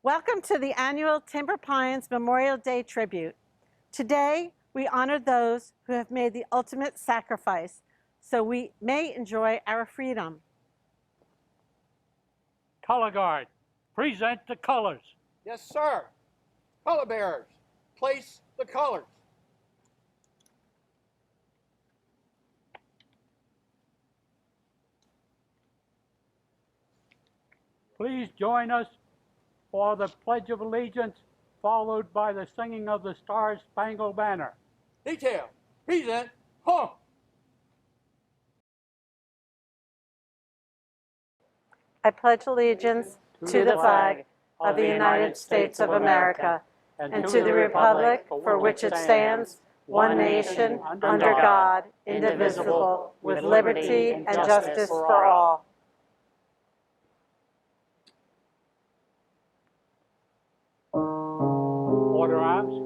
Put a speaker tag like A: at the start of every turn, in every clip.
A: Welcome to the annual Timber Pines Memorial Day Tribute. Today, we honor those who have made the ultimate sacrifice so we may enjoy our freedom.
B: Color Guard, present the colors.
C: Yes, sir. Color bearers, place the colors.
B: Please join us for the Pledge of Allegiance, followed by the singing of the Star-Spangled Banner.
C: Detail, present, honk.
A: I pledge allegiance to the flag of the United States of America and to the republic for which it stands, one nation, under God, indivisible, with liberty and justice for all.
B: Order arms.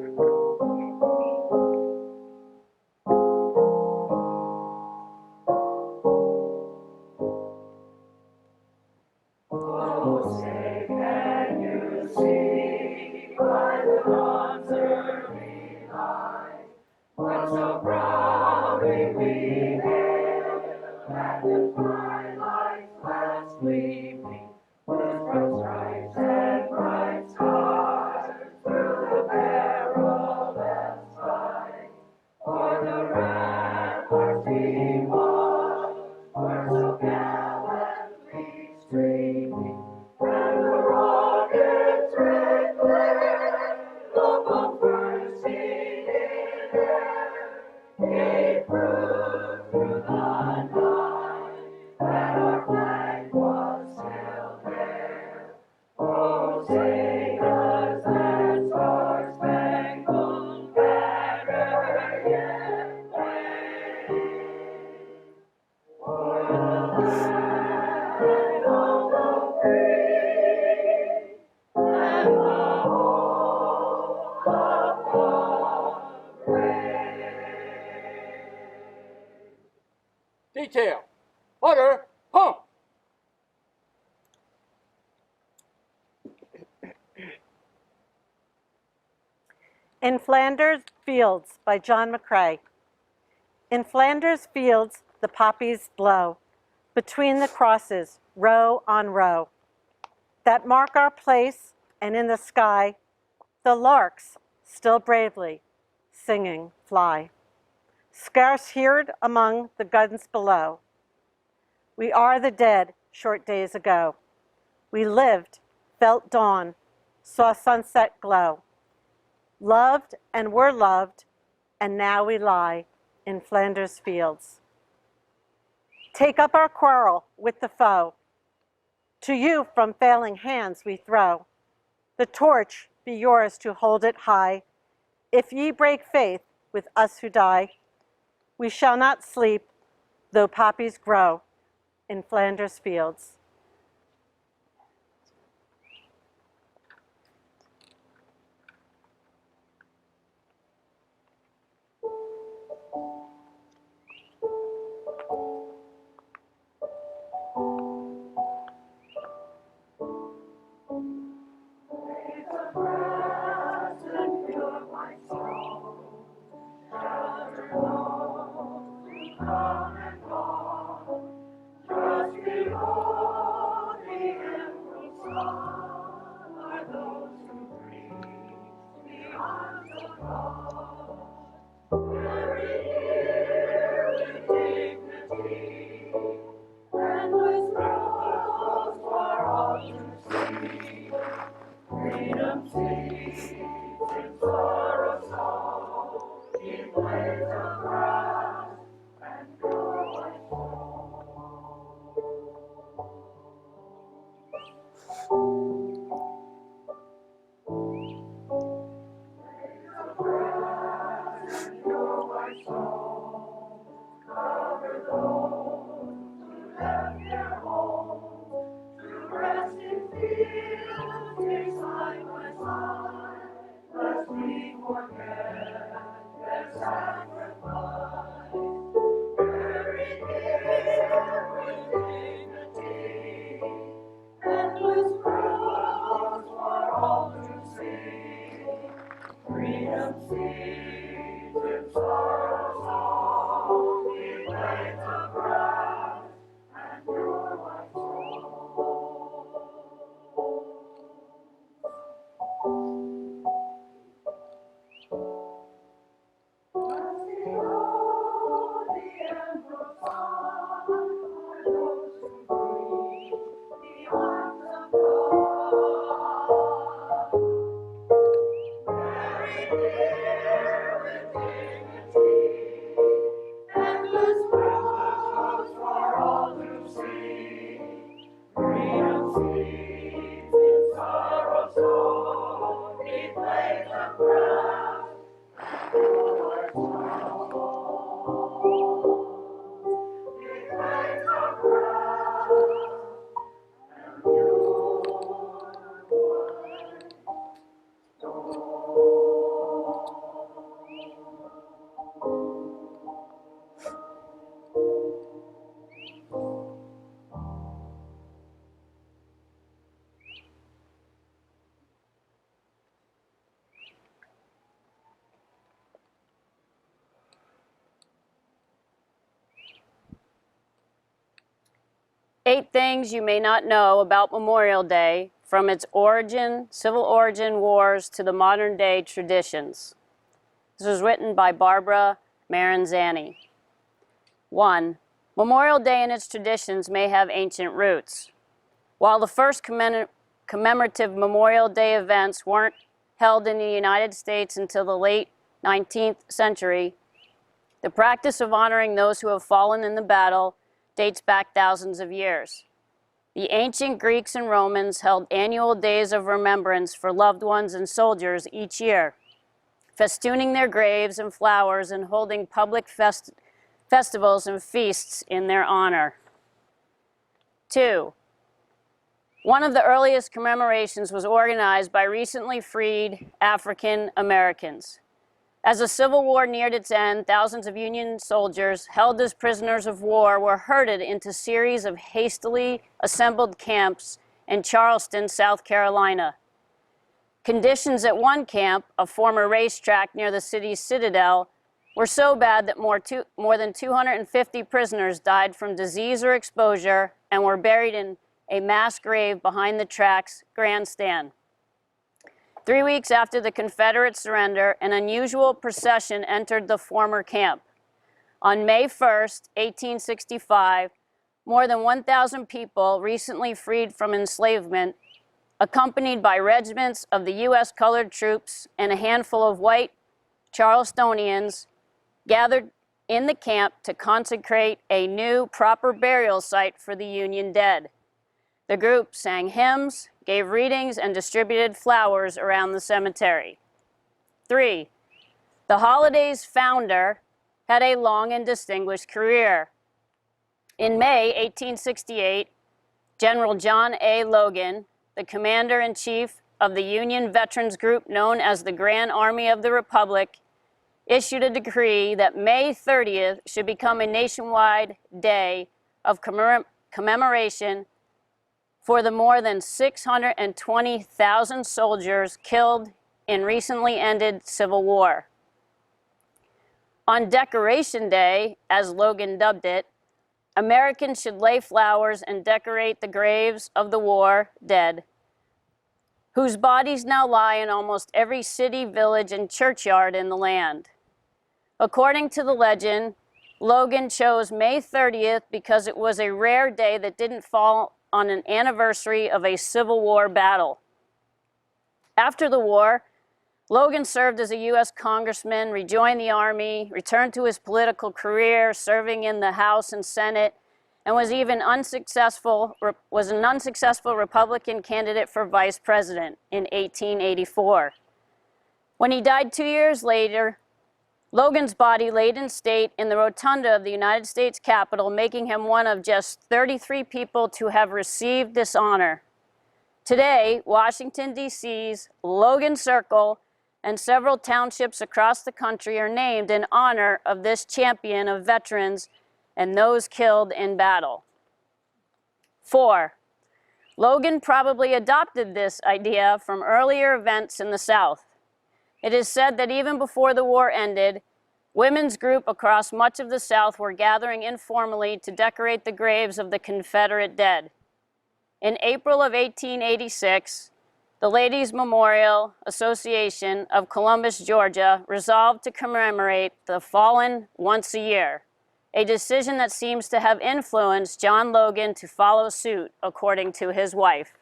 C: Detail, order, honk.
A: In Flanders Fields by John McCrae. In Flanders fields the poppies blow, between the crosses, row on row, that mark our place, and in the sky, the larks still bravely singing fly, scarce heard among the guns below. We are the dead short days ago. We lived, felt dawn, saw sunset glow, loved and were loved, and now we lie in Flanders fields. Take up our quarrel with the foe. To you from failing hands we throw. The torch be yours to hold it high. If ye break faith with us who die, we shall not sleep, though poppies grow in Flanders fields.
D: 8 things you may not know about Memorial Day, from its origin, civil origin wars, to the modern day traditions. This was written by Barbara Maranzani. 1. Memorial Day and its traditions may have ancient roots. While the first commemorative Memorial Day events weren't held in the United States until the late 19th century, the practice of honoring those who have fallen in the battle dates back thousands of years. The ancient Greeks and Romans held annual days of remembrance for loved ones and soldiers each year, festooning their graves and flowers and holding public festivals and feasts in their honor. 2. One of the earliest commemorations was organized by recently freed African Americans. As the Civil War neared its end, thousands of Union soldiers held as prisoners of war were herded into a series of hastily assembled camps in Charleston, South Carolina. Conditions at one camp, a former racetrack near the city's citadel, were so bad that more than 250 prisoners died from disease or exposure and were buried in a mass grave behind the track's grandstand. 3 weeks after the Confederate surrender, an unusual procession entered the former camp. On May 1st, 1865, more than 1,000 people recently freed from enslavement, accompanied by regiments of the U.S. colored troops and a handful of white Charlestonians, gathered in the camp to consecrate a new proper burial site for the Union dead. The group sang hymns, gave readings, and distributed flowers around the cemetery. 3. The holiday's founder had a long and distinguished career. In May 1868, General John A. Logan, the commander-in-chief of the Union veterans group known as the Grand Army of the Republic, issued a decree that May 30th should become a nationwide day of commemoration for the more than 620,000 soldiers killed in recently ended Civil War. On Decoration Day, as Logan dubbed it, Americans should lay flowers and decorate the graves of the war dead, whose bodies now lie in almost every city, village, and churchyard in the land. According to the legend, Logan chose May 30th because it was a rare day that didn't fall on an anniversary of a Civil War battle. After the war, Logan served as a U.S. congressman, rejoined the Army, returned to his political career, serving in the House and Senate, and was an unsuccessful Republican candidate for vice president in 1884. When he died 2 years later, Logan's body laid in state in the rotunda of the United States Capitol, making him one of just 33 people to have received this honor. Today, Washington, D.C.'s Logan Circle and several townships across the country are named in honor of this champion of veterans and those killed in battle. 4. Logan probably adopted this idea from earlier events in the South. It is said that even before the war ended, women's groups across much of the South were gathering informally to decorate the graves of the Confederate dead. In April of 1886, the Ladies' Memorial Association of Columbus, Georgia, resolved to commemorate the fallen once a year, a decision that seems to have influenced John Logan to follow suit, according to his wife.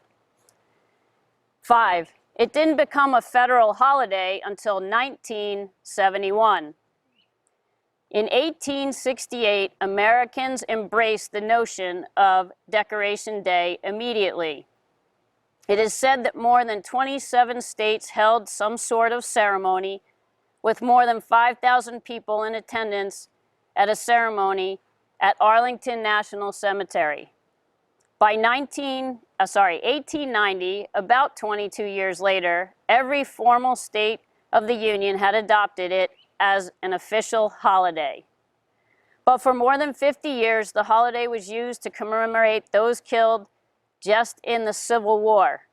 D: 5. It didn't become a federal holiday until 1971. In 1868, Americans embraced the notion of Decoration Day immediately. It is said that more than 27 states held some sort of ceremony, with more than 5,000 people in attendance at a ceremony at Arlington National Cemetery. By 1890, about 22 years later, every formal state of the Union had adopted it as an official holiday. But for more than 50 years, the holiday was used to commemorate those killed just in the Civil War,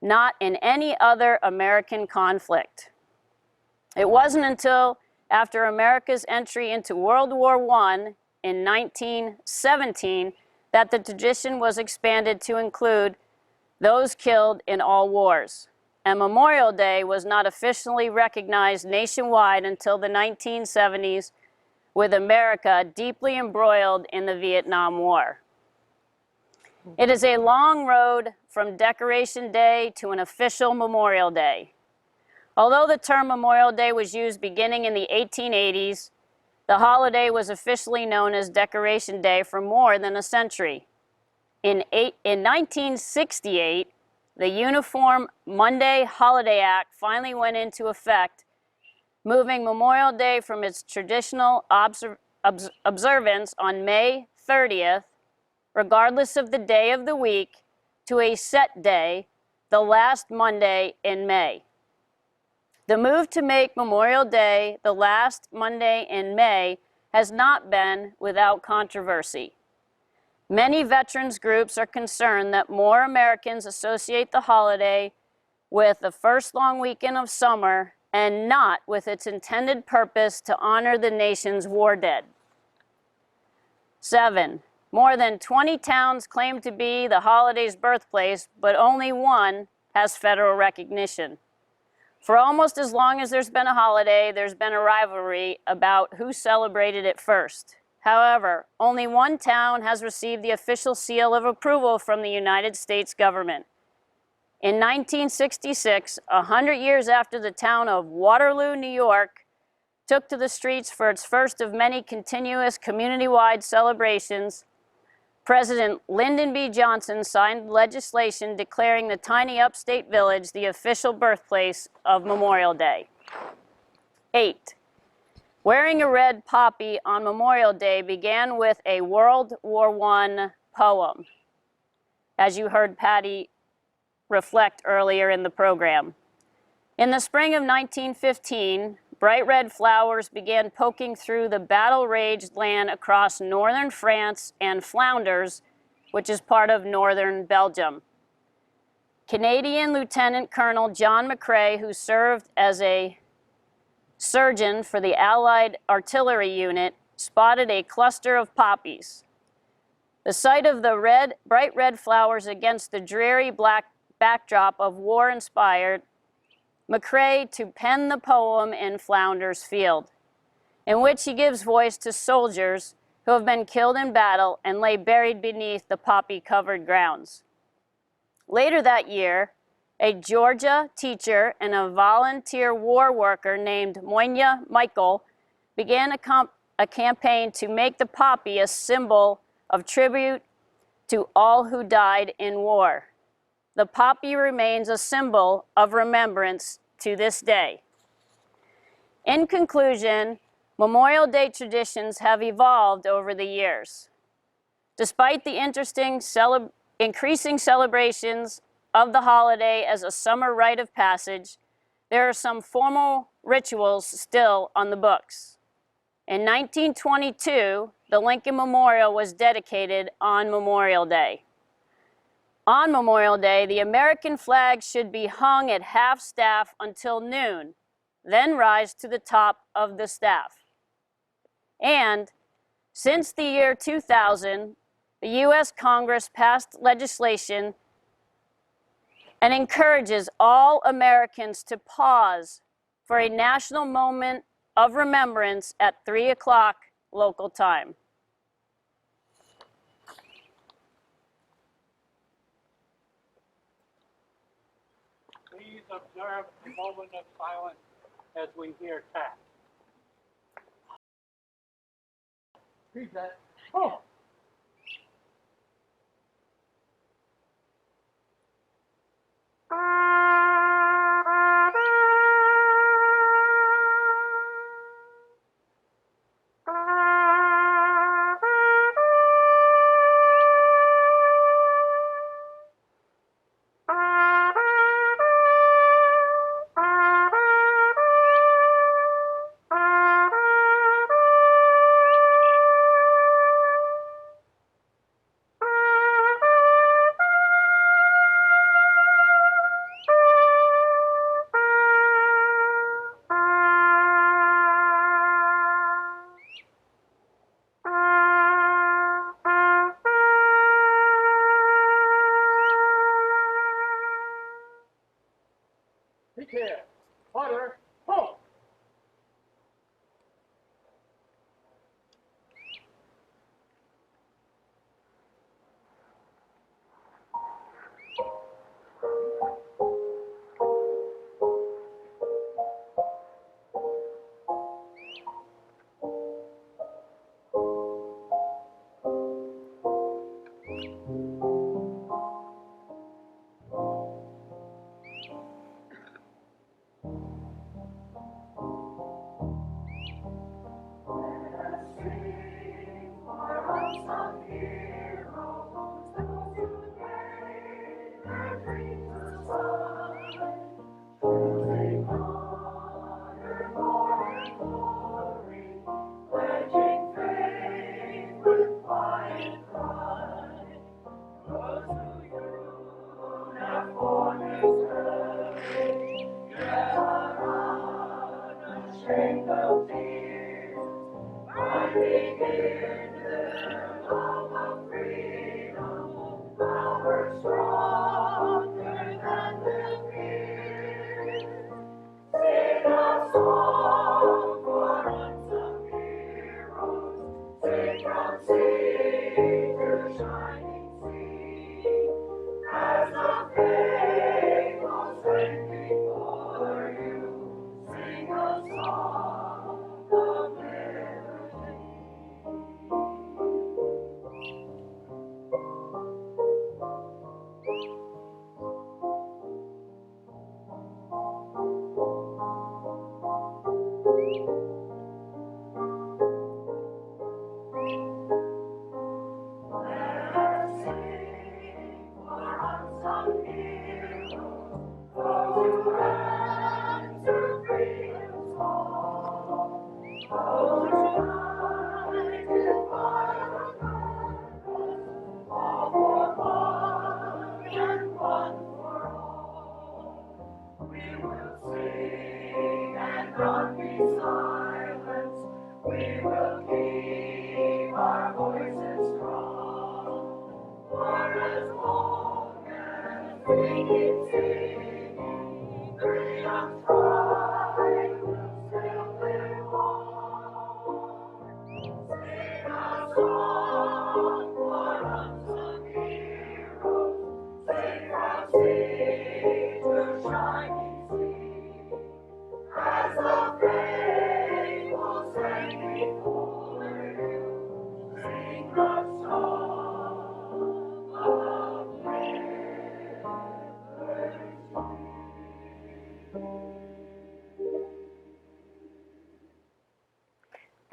D: not in any other American conflict. It wasn't until after America's entry into World War I in 1917 that the tradition was expanded to include those killed in all wars, and Memorial Day was not officially recognized nationwide until the 1970s, with America deeply embroiled in the Vietnam War. It is a long road from Decoration Day to an official Memorial Day. Although the term Memorial Day was used beginning in the 1880s, the holiday was officially known as Decoration Day for more than a century. In 1968, the Uniform Monday Holiday Act finally went into effect, moving Memorial Day from its traditional observance on May 30th, regardless of the day of the week, to a set day, the last Monday in May. The move to make Memorial Day the last Monday in May has not been without controversy. Many veterans groups are concerned that more Americans associate the holiday with the first long weekend of summer and not with its intended purpose to honor the nation's war dead. 7. More than 20 towns claim to be the holiday's birthplace, but only one has federal recognition. For almost as long as there's been a holiday, there's been a rivalry about who celebrated it first. However, only one town has received the official seal of approval from the United States government. In 1966, 100 years after the town of Waterloo, New York, took to the streets for its first of many continuous community-wide celebrations, President Lyndon B. Johnson signed legislation declaring the tiny upstate village the official birthplace of Memorial Day. 8. Wearing a red poppy on Memorial Day began with a World War I poem, as you heard Patty reflect earlier in the program. In the spring of 1915, bright red flowers began poking through the battle-raged land across northern France and Flanders, which is part of northern Belgium. Canadian Lieutenant Colonel John McCrae, who served as a surgeon for the Allied Artillery Unit, spotted a cluster of poppies. The sight of the bright red flowers against the dreary black backdrop of war inspired McCrae to pen the poem in Flounders Field, in which he gives voice to soldiers who have been killed in battle and lay buried beneath the poppy-covered grounds. Later that year, a Georgia teacher and a volunteer war worker named Moyna Michael began a campaign to make the poppy a symbol of tribute to all who died in war. The poppy remains a symbol of remembrance to this day. In conclusion, Memorial Day traditions have evolved over the years. Despite the increasing celebrations of the holiday as a summer rite of passage, there are some formal rituals still on the books. In 1922, the Lincoln Memorial was dedicated on Memorial Day. On Memorial Day, the American flag should be hung at half-staff until noon, then rise to the top of the staff. And since the year 2000, the U.S. Congress passed legislation and encourages all Americans to pause for a national moment of remembrance at 3 o'clock local time.
B: Please observe a moment of silence as we hear tap.
C: Read that.
B: Oh.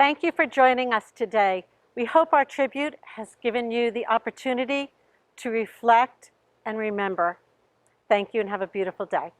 A: Thank you for joining us today. We hope our tribute has given you the opportunity to reflect and remember. Thank you and have a beautiful day.